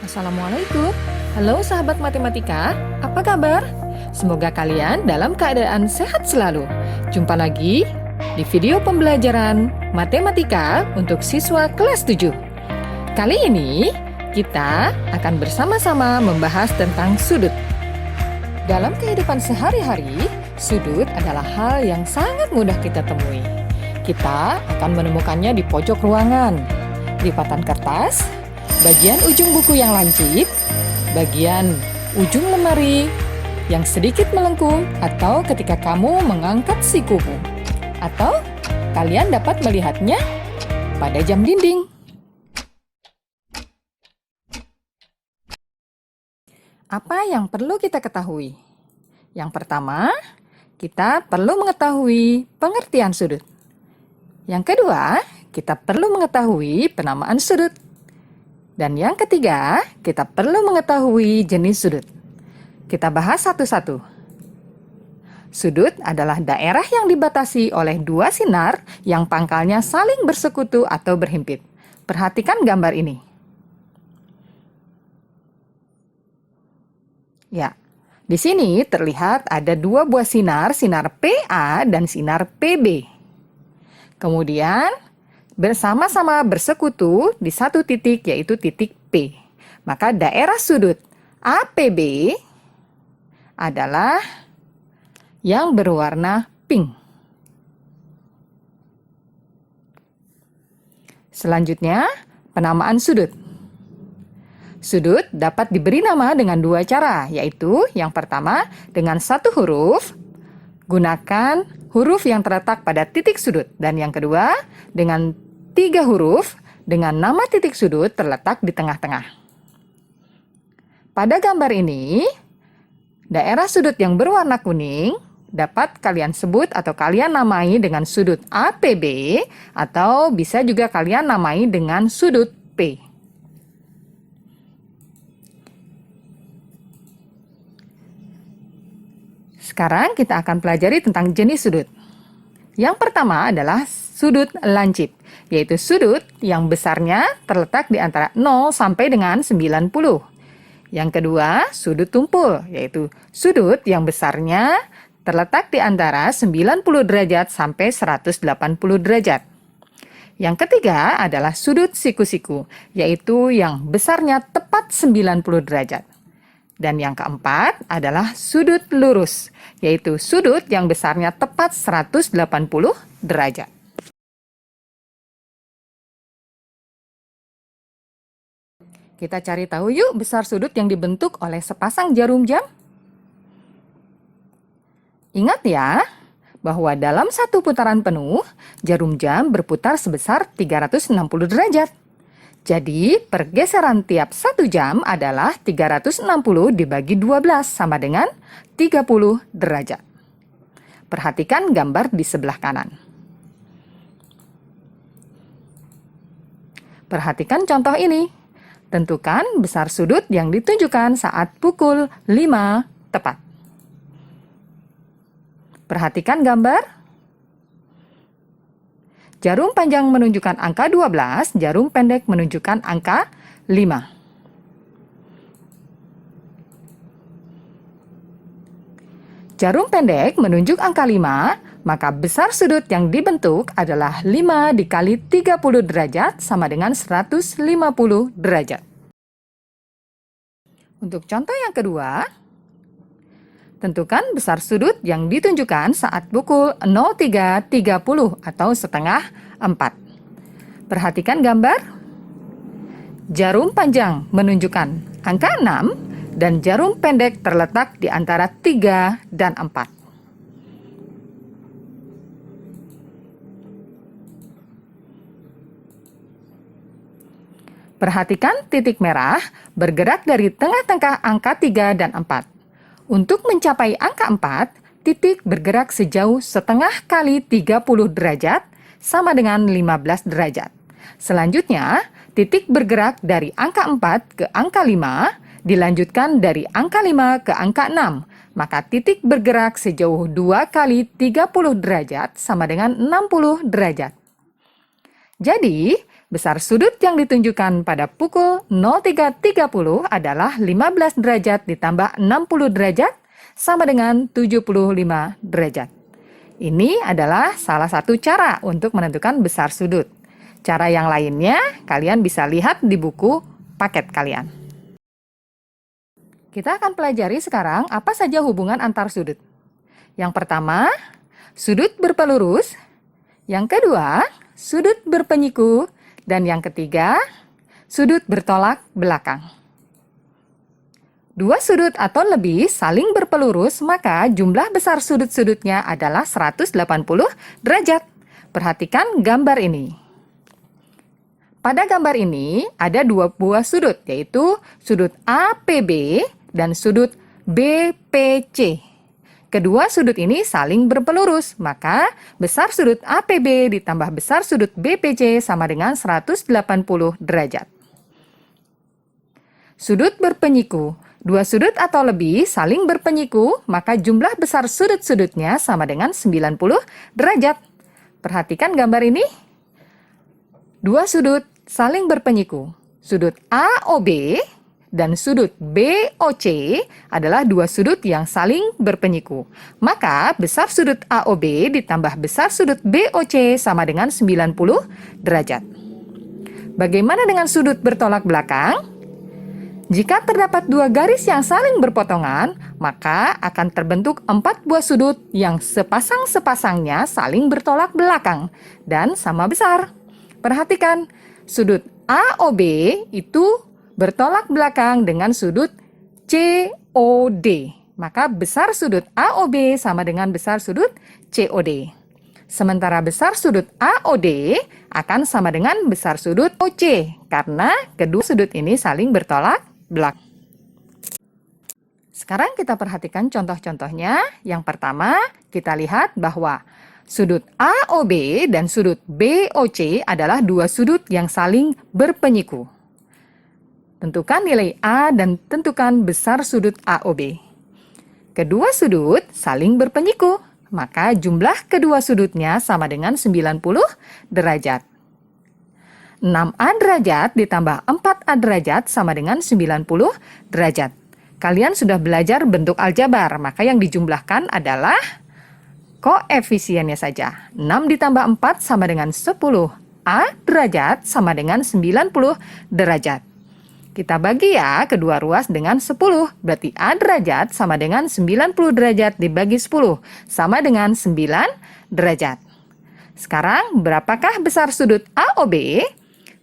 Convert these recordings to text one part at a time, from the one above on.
Assalamualaikum. Halo sahabat matematika, apa kabar? Semoga kalian dalam keadaan sehat selalu. Jumpa lagi di video pembelajaran matematika untuk siswa kelas 7. Kali ini kita akan bersama-sama membahas tentang sudut. Dalam kehidupan sehari-hari, sudut adalah hal yang sangat mudah kita temui. Kita akan menemukannya di pojok ruangan, lipatan kertas, bagian ujung buku yang lancip, bagian ujung lemari yang sedikit melengkung, atau ketika kamu mengangkat sikumu. Atau kalian dapat melihatnya pada jam dinding. Apa yang perlu kita ketahui? Yang pertama, kita perlu mengetahui pengertian sudut. Yang kedua, kita perlu mengetahui penamaan sudut. Dan yang ketiga, kita perlu mengetahui jenis sudut. Kita bahas satu-satu. Sudut adalah daerah yang dibatasi oleh dua sinar yang pangkalnya saling bersekutu atau berhimpit. Perhatikan gambar ini. Ya, di sini terlihat ada dua buah sinar PA dan sinar PB. Kemudian, bersama-sama bersekutu di satu titik, yaitu titik P. Maka daerah sudut APB adalah yang berwarna pink. Selanjutnya, penamaan sudut. Sudut dapat diberi nama dengan dua cara, yaitu yang pertama dengan satu huruf, gunakan huruf yang terletak pada titik sudut. Dan yang kedua, dengan 3 huruf dengan nama titik sudut terletak di tengah-tengah. Pada gambar ini, daerah sudut yang berwarna kuning dapat kalian sebut atau kalian namai dengan sudut APB, atau bisa juga kalian namai dengan sudut P. Sekarang kita akan pelajari tentang jenis sudut. Yang pertama adalah sudut lancip, yaitu sudut yang besarnya terletak di antara 0 sampai dengan 90. Yang kedua, sudut tumpul, yaitu sudut yang besarnya terletak di antara 90 derajat sampai 180 derajat. Yang ketiga adalah sudut siku-siku, yaitu yang besarnya tepat 90 derajat. Dan yang keempat adalah sudut lurus, yaitu sudut yang besarnya tepat 180 derajat. Kita cari tahu yuk besar sudut yang dibentuk oleh sepasang jarum jam. Ingat ya, bahwa dalam satu putaran penuh, jarum jam berputar sebesar 360 derajat. Jadi, pergeseran tiap 1 jam adalah 360 dibagi 12 sama dengan 30 derajat. Perhatikan gambar di sebelah kanan. Perhatikan contoh ini. Tentukan besar sudut yang ditunjukkan saat pukul 5 tepat. Perhatikan gambar. Jarum panjang menunjukkan angka 12, jarum pendek menunjukkan angka 5. Jarum pendek menunjuk angka 5, maka besar sudut yang dibentuk adalah 5 dikali 30 derajat sama dengan 150 derajat. Untuk contoh yang kedua, tentukan besar sudut yang ditunjukkan saat pukul 03.30 atau setengah 4. Perhatikan gambar. Jarum panjang menunjukkan angka 6 dan jarum pendek terletak di antara 3 dan 4. Perhatikan titik merah bergerak dari tengah-tengah angka 3 dan 4. Untuk mencapai angka 4, titik bergerak sejauh setengah kali 30 derajat sama dengan 15 derajat. Selanjutnya, titik bergerak dari angka 4 ke angka 5, dilanjutkan dari angka 5 ke angka 6. Maka titik bergerak sejauh 2 kali 30 derajat sama dengan 60 derajat. Jadi, besar sudut yang ditunjukkan pada pukul 03.30 adalah 15 derajat ditambah 60 derajat sama dengan 75 derajat. Ini adalah salah satu cara untuk menentukan besar sudut. Cara yang lainnya kalian bisa lihat di buku paket kalian. Kita akan pelajari sekarang apa saja hubungan antar sudut. Yang pertama, sudut berpelurus. Yang kedua, sudut berpenyiku. Dan yang ketiga, sudut bertolak belakang. Dua sudut atau lebih saling berpelurus, maka jumlah besar sudut-sudutnya adalah 180 derajat. Perhatikan gambar ini. Pada gambar ini ada dua buah sudut, yaitu sudut APB dan sudut BPC. Kedua sudut ini saling berpelurus, maka besar sudut APB ditambah besar sudut BPC sama dengan 180 derajat. Sudut berpenyiku. Dua sudut atau lebih saling berpenyiku, maka jumlah besar sudut-sudutnya sama dengan 90 derajat. Perhatikan gambar ini. Dua sudut saling berpenyiku. Sudut AOB dan sudut BOC adalah dua sudut yang saling berpenyiku. Maka besar sudut AOB ditambah besar sudut BOC sama dengan 90 derajat. Bagaimana dengan sudut bertolak belakang? Jika terdapat dua garis yang saling berpotongan, maka akan terbentuk 4 buah sudut yang sepasang-sepasangnya saling bertolak belakang dan sama besar. Perhatikan, sudut AOB itu bertolak belakang dengan sudut COD. Maka besar sudut AOB sama dengan besar sudut COD. Sementara besar sudut AOD akan sama dengan besar sudut OC karena kedua sudut ini saling bertolak belakang. Sekarang kita perhatikan contoh-contohnya. Yang pertama, kita lihat bahwa sudut AOB dan sudut BOC adalah dua sudut yang saling berpenyiku. Tentukan nilai A dan tentukan besar sudut AOB. Kedua sudut saling berpenyiku, maka jumlah kedua sudutnya sama dengan 90 derajat. 6A derajat ditambah 4A derajat sama dengan 90 derajat. Kalian sudah belajar bentuk aljabar, maka yang dijumlahkan adalah koefisiennya saja. 6 ditambah 4 sama dengan 10. A derajat sama dengan 90 derajat. Kita bagi ya kedua ruas dengan 10. Berarti A derajat sama dengan 90 derajat dibagi 10. Sama dengan 9 derajat. Sekarang berapakah besar sudut AOB?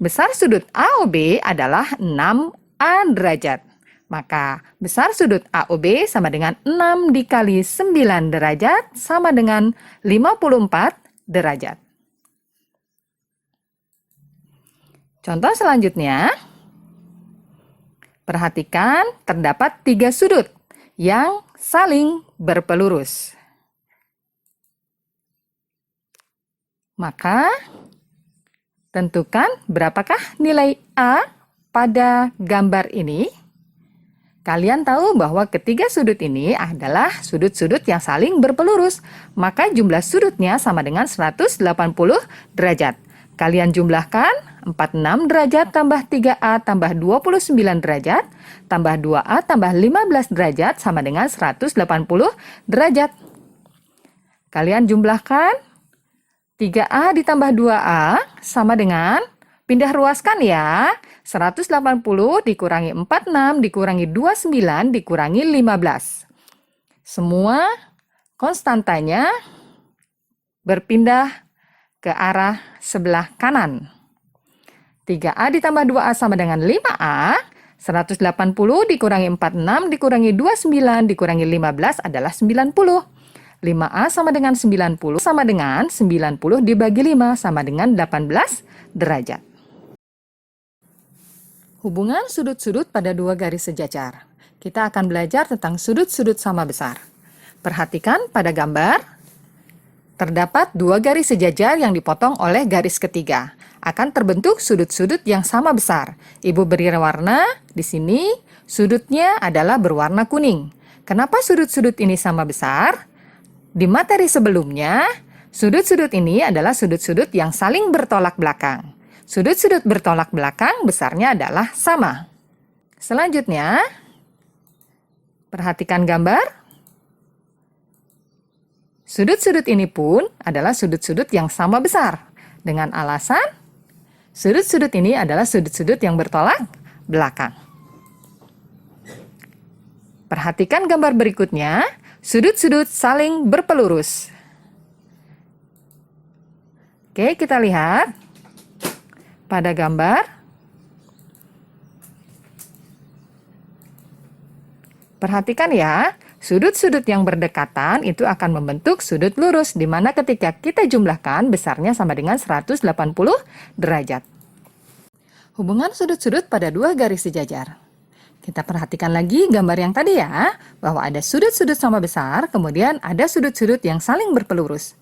Besar sudut AOB adalah 6A derajat. Maka besar sudut AOB sama dengan 6 dikali 9 derajat sama dengan 54 derajat. Contoh selanjutnya. Perhatikan, terdapat 3 sudut yang saling berpelurus. Maka, tentukan berapakah nilai A pada gambar ini. Kalian tahu bahwa ketiga sudut ini adalah sudut-sudut yang saling berpelurus. Maka jumlah sudutnya sama dengan 180 derajat. Kalian jumlahkan 46 derajat tambah 3A tambah 29 derajat tambah 2A tambah 15 derajat sama dengan 180 derajat. Kalian jumlahkan 3A ditambah 2A sama dengan, pindah ruaskan ya, 180 dikurangi 46 dikurangi 29 dikurangi 15. Semua konstantanya berpindah ke arah sebelah kanan. 3A ditambah 2A sama dengan 5A. 180 dikurangi 46 dikurangi 29 dikurangi 15 adalah 90. 5A sama dengan 90 sama dengan 90 dibagi 5 sama dengan 18 derajat. Hubungan sudut-sudut pada dua garis sejajar. Kita akan belajar tentang sudut-sudut sama besar. Perhatikan pada gambar. Terdapat dua garis sejajar yang dipotong oleh garis ketiga. Akan terbentuk sudut-sudut yang sama besar. Ibu beri warna, di sini sudutnya adalah berwarna kuning. Kenapa sudut-sudut ini sama besar? Di materi sebelumnya, sudut-sudut ini adalah sudut-sudut yang saling bertolak belakang. Sudut-sudut bertolak belakang besarnya adalah sama. Selanjutnya, perhatikan gambar. Sudut-sudut ini pun adalah sudut-sudut yang sama besar. Dengan alasan, sudut-sudut ini adalah sudut-sudut yang bertolak belakang. Perhatikan gambar berikutnya, sudut-sudut saling berpelurus. Oke, kita lihat pada gambar. Perhatikan ya, sudut-sudut yang berdekatan itu akan membentuk sudut lurus, di mana ketika kita jumlahkan besarnya sama dengan 180 derajat. Hubungan sudut-sudut pada dua garis sejajar. Kita perhatikan lagi gambar yang tadi ya, bahwa ada sudut-sudut sama besar, kemudian ada sudut-sudut yang saling berpelurus.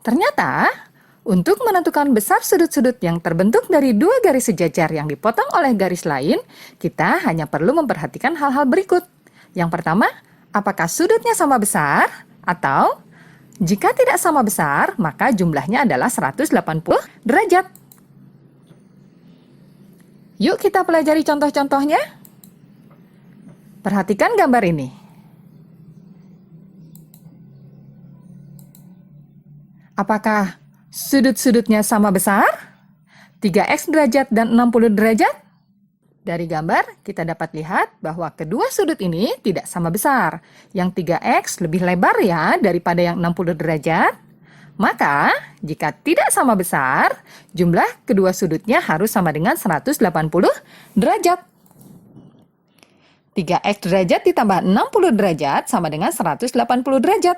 Ternyata, untuk menentukan besar sudut-sudut yang terbentuk dari dua garis sejajar yang dipotong oleh garis lain, kita hanya perlu memperhatikan hal-hal berikut. Yang pertama, apakah sudutnya sama besar? Atau, jika tidak sama besar, maka jumlahnya adalah 180 derajat. Yuk kita pelajari contoh-contohnya. Perhatikan gambar ini. Apakah sudut-sudutnya sama besar? 3x derajat dan 60 derajat? Dari gambar, kita dapat lihat bahwa kedua sudut ini tidak sama besar. Yang 3x lebih lebar ya daripada yang 60 derajat. Maka, jika tidak sama besar, jumlah kedua sudutnya harus sama dengan 180 derajat. 3x derajat ditambah 60 derajat sama dengan 180 derajat.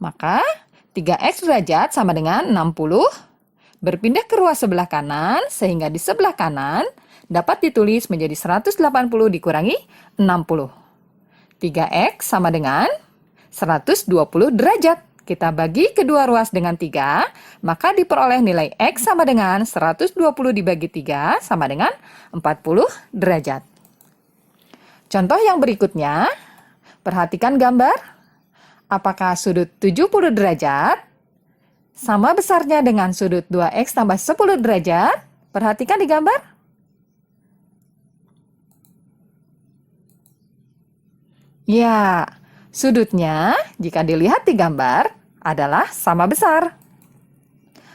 Maka, 3x derajat sama dengan 60, berpindah ke ruas sebelah kanan, sehingga di sebelah kanan dapat ditulis menjadi 180 dikurangi 60. 3x sama dengan 120 derajat. Kita bagi kedua ruas dengan 3, maka diperoleh nilai x sama dengan 120 dibagi 3 sama dengan 40 derajat. Contoh yang berikutnya, perhatikan gambar. Apakah sudut 70 derajat sama besarnya dengan sudut 2x tambah 10 derajat? Perhatikan di gambar. Ya, sudutnya jika dilihat di gambar adalah sama besar.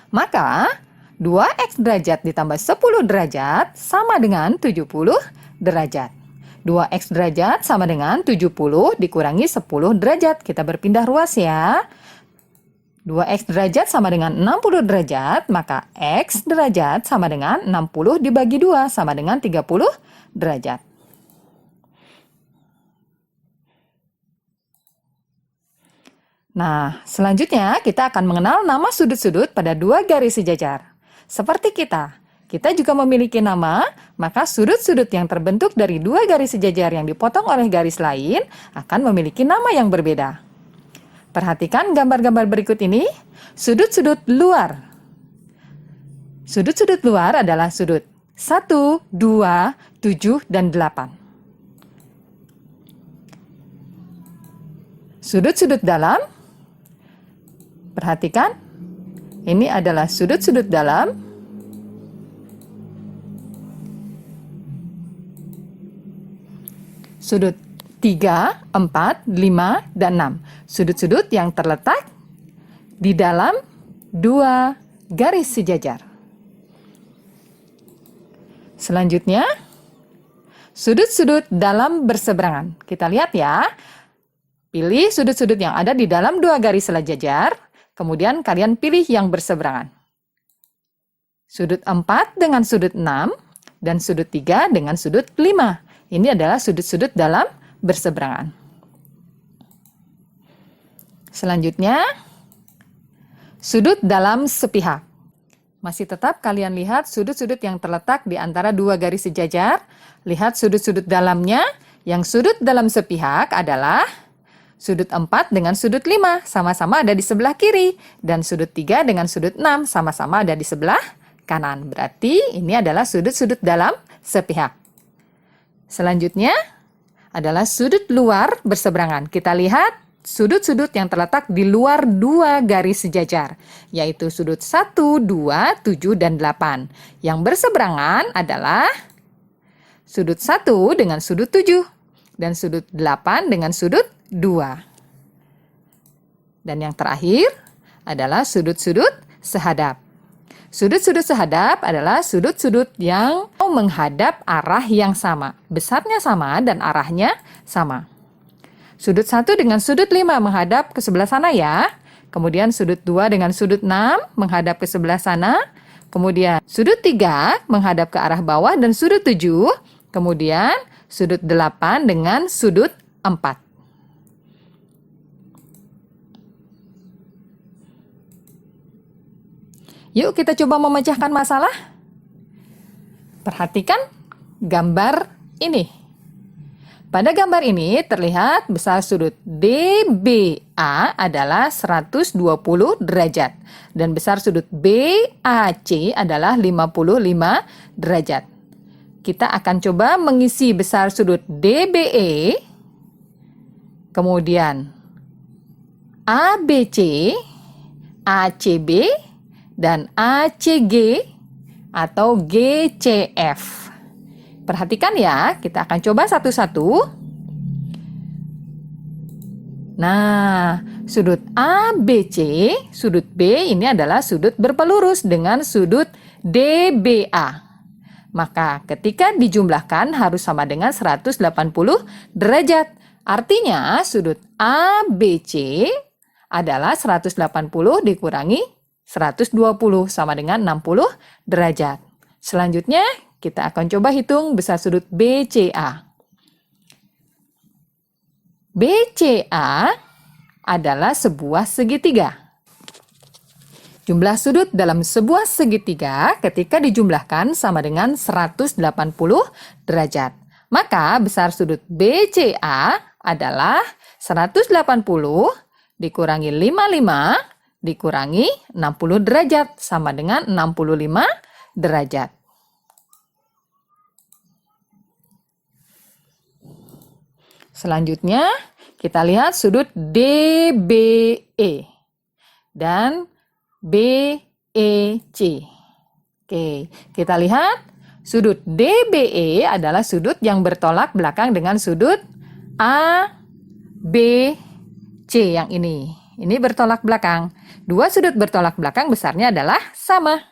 Maka 2x derajat ditambah 10 derajat sama dengan 70 derajat. 2x derajat sama dengan 70 dikurangi 10 derajat. Kita berpindah ruas ya. 2x derajat sama dengan 60 derajat, maka x derajat sama dengan 60 dibagi 2 sama dengan 30 derajat. Nah, selanjutnya kita akan mengenal nama sudut-sudut pada dua garis sejajar. Seperti kita juga memiliki nama, maka sudut-sudut yang terbentuk dari dua garis sejajar yang dipotong oleh garis lain akan memiliki nama yang berbeda. Perhatikan gambar-gambar berikut ini, sudut-sudut luar. Sudut-sudut luar adalah sudut 1, 2, 7, dan 8. Sudut-sudut dalam, perhatikan, ini adalah sudut-sudut dalam. Sudut 3, 4, 5, dan 6. Sudut-sudut yang terletak di dalam dua garis sejajar. Selanjutnya, sudut-sudut dalam berseberangan. Kita lihat ya. Pilih sudut-sudut yang ada di dalam dua garis sejajar, kemudian kalian pilih yang berseberangan. Sudut 4 dengan sudut 6, dan sudut 3 dengan sudut 5. Ini adalah sudut-sudut dalam berseberangan. Selanjutnya, sudut dalam sepihak. Masih tetap kalian lihat sudut-sudut yang terletak di antara dua garis sejajar. Lihat sudut-sudut dalamnya. Yang sudut dalam sepihak adalah sudut 4 dengan sudut 5, sama-sama ada di sebelah kiri. Dan sudut 3 dengan sudut 6, sama-sama ada di sebelah kanan. Berarti ini adalah sudut-sudut dalam sepihak. Selanjutnya adalah sudut luar berseberangan. Kita lihat sudut-sudut yang terletak di luar dua garis sejajar, yaitu sudut 1, 2, 7, dan 8. Yang berseberangan adalah sudut 1 dengan sudut 7, dan sudut 8 dengan sudut 2. Dan yang terakhir adalah sudut-sudut sehadap. Sudut-sudut sehadap adalah sudut-sudut yang menghadap arah yang sama. Besarnya sama dan arahnya sama. Sudut 1 dengan sudut 5 menghadap ke sebelah sana ya. Kemudian sudut 2 dengan sudut 6 menghadap ke sebelah sana. Kemudian sudut 3 menghadap ke arah bawah dan sudut 7. Kemudian sudut 8 dengan sudut 4. Yuk kita coba memecahkan masalah. Perhatikan gambar ini. Pada gambar ini terlihat besar sudut DBA adalah 120 derajat dan besar sudut BAC adalah 55 derajat. Kita akan coba mengisi besar sudut DBE, kemudian ABC, ACB, dan ACG atau GCF. Perhatikan ya, kita akan coba satu-satu. Nah, sudut ABC, sudut B ini adalah sudut berpelurus dengan sudut DBA. Maka ketika dijumlahkan harus sama dengan 180 derajat. Artinya sudut ABC adalah 180 dikurangi 120 sama dengan 60 derajat. Selanjutnya kita akan coba hitung besar sudut BCA. BCA adalah sebuah segitiga. Jumlah sudut dalam sebuah segitiga ketika dijumlahkan sama dengan 180 derajat. Maka besar sudut BCA adalah 180 dikurangi 55 dikurangi 60 derajat sama dengan 65 derajat. Selanjutnya, kita lihat sudut DBE dan BEC. Oke, kita lihat sudut DBE adalah sudut yang bertolak belakang dengan sudut ABC yang ini. Ini bertolak belakang. Dua sudut bertolak belakang besarnya adalah sama.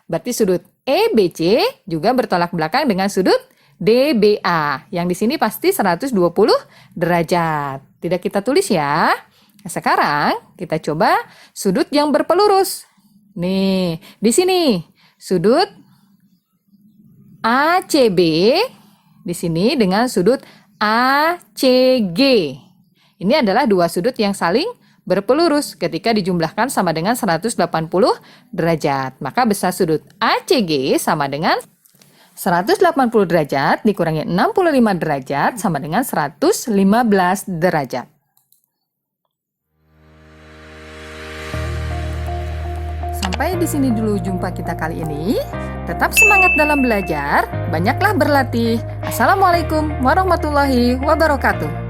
Berarti sudut EBC juga bertolak belakang dengan sudut DBA, yang di sini pasti 120 derajat. Tidak kita tulis ya. Sekarang kita coba sudut yang berpelurus. Nih, di sini sudut ACB di sini dengan sudut ACG. Ini adalah dua sudut yang saling berpelurus ketika dijumlahkan sama dengan 180 derajat. Maka besar sudut ACG sama dengan 180 derajat dikurangi 65 derajat sama dengan 115 derajat. Sampai di sini dulu jumpa kita kali ini. Tetap semangat dalam belajar, banyaklah berlatih. Assalamualaikum warahmatullahi wabarakatuh.